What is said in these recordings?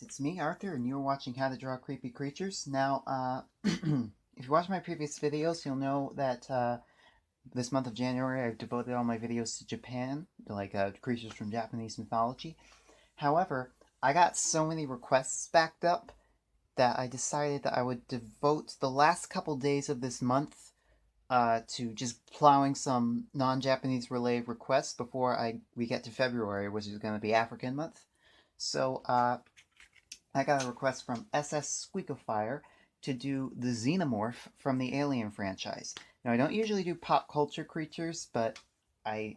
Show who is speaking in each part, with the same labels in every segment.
Speaker 1: It's me, Arthur, and you're watching How to Draw Creepy Creatures. Now, if you watch my previous videos, you'll know that this month of January I've devoted all my videos to Japan, like creatures from Japanese mythology. However, I got so many requests backed up that I decided that I would devote the last couple days of this month to just plowing some non-Japanese related requests before we get to February, which is going to be African month. So, I got a request from SS Squeakifier to do the Xenamorph from the Alien franchise. Now, I don't usually do pop culture creatures, but I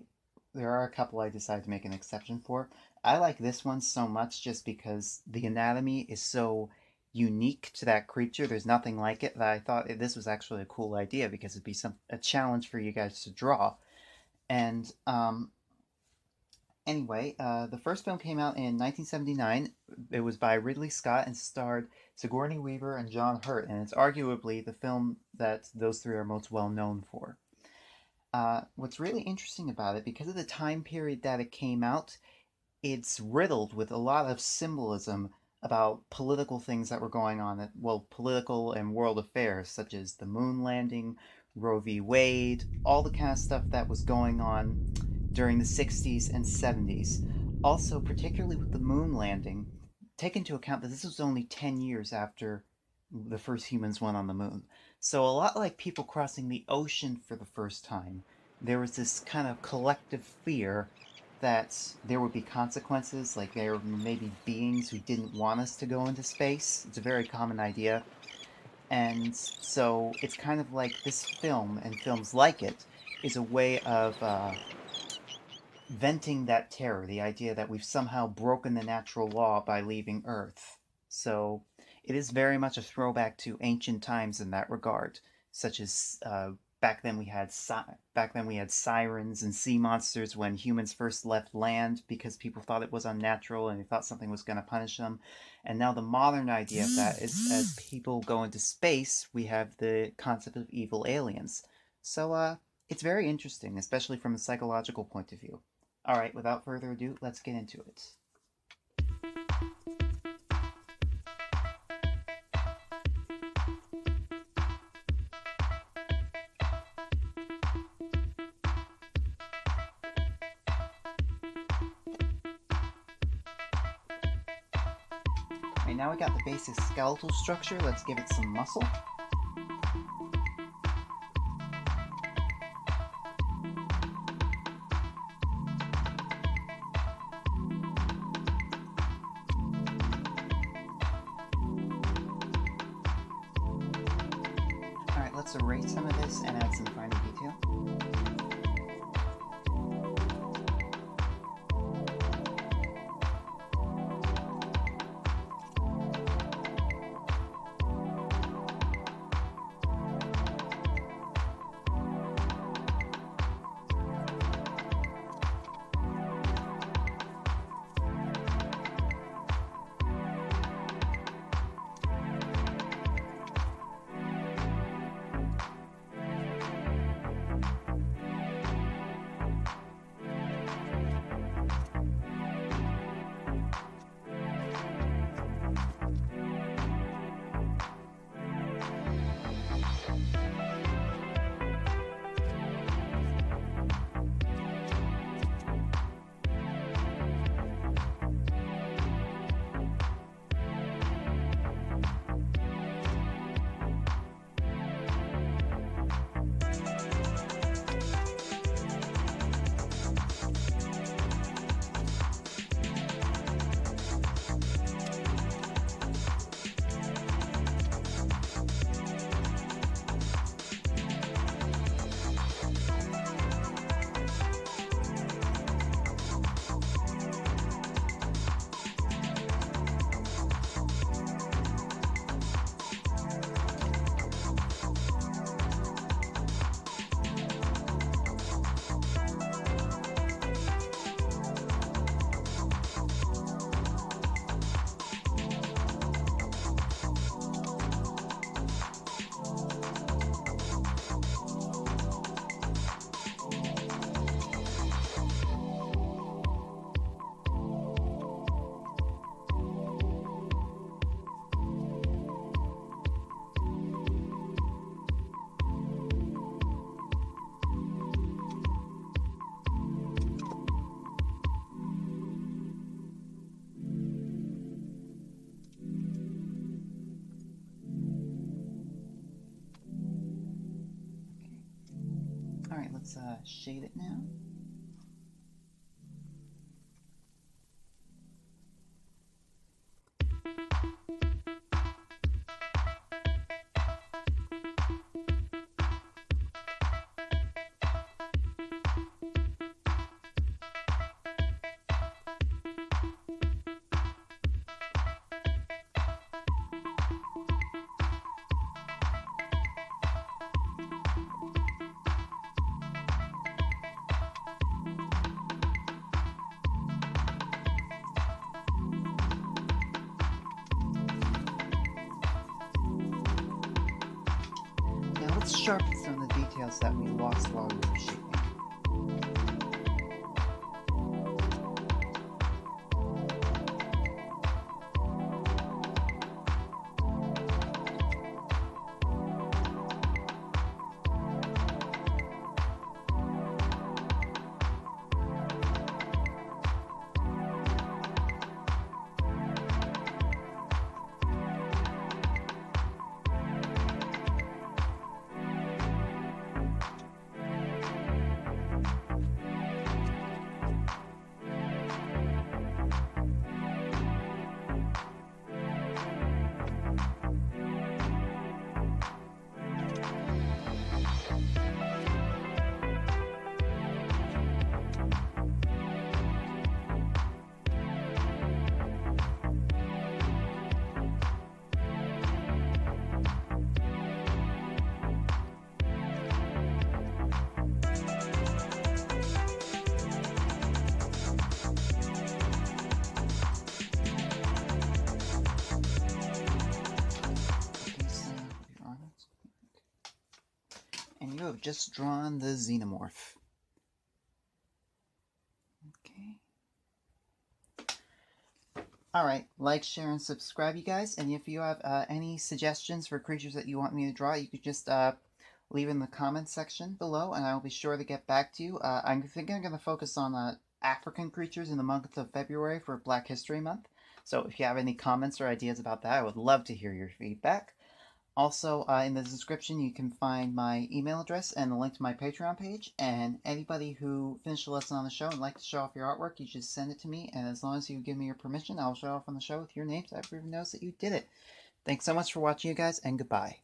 Speaker 1: there are a couple I decided to make an exception for. I like this one so much just because the anatomy is so unique to that creature. There's nothing like it that I thought this was actually a cool idea because it'd be a challenge for you guys to draw. And Anyway, the first film came out in 1979. It was by Ridley Scott and starred Sigourney Weaver and John Hurt, and it's arguably the film that those three are most well known for. What's really interesting about it, because of the time period that it came out, it's riddled with a lot of symbolism about political things that were going on, well, political and world affairs, such as the moon landing, Roe v. Wade, all the kind of stuff that was going on during the 60s and 70s. Also, particularly with the moon landing, take into account that this was only 10 years after the first humans went on the moon. So, a lot like people crossing the ocean for the first time, there was this kind of collective fear that there would be consequences, like there may be beings who didn't want us to go into space. It's a very common idea. And so it's kind of like this film and films like it is a way of venting that terror, the idea that we've somehow broken the natural law by leaving Earth. So it is very much a throwback to ancient times in that regard, such as back then we had sirens and sea monsters when humans first left land because people thought it was unnatural and they thought something was going to punish them. And now the modern idea of that is as people go into space, we have the concept of evil aliens. So it's very interesting, especially from a psychological point of view. All right, without further ado, let's get into it. All right, now we got the basic skeletal structure. Let's give it some muscle. Alright, let's erase some of this and add some finer detail. let's shade it now. Let's sharpen some of the details that we lost while we were shaping. And you have just drawn the Xenamorph. Okay. Alright, like, share, and subscribe, you guys. And if you have any suggestions for creatures that you want me to draw, you could just leave in the comments section below, and I will be sure to get back to you. I think I'm going to focus on African creatures in the month of February for Black History Month. So if you have any comments or ideas about that, I would love to hear your feedback. Also, in the description, you can find my email address and the link to my Patreon page. And anybody who finished a lesson on the show and like to show off your artwork, you just send it to me. And as long as you give me your permission, I'll show off on the show with your name so everyone knows that you did it. Thanks so much for watching, you guys, and goodbye.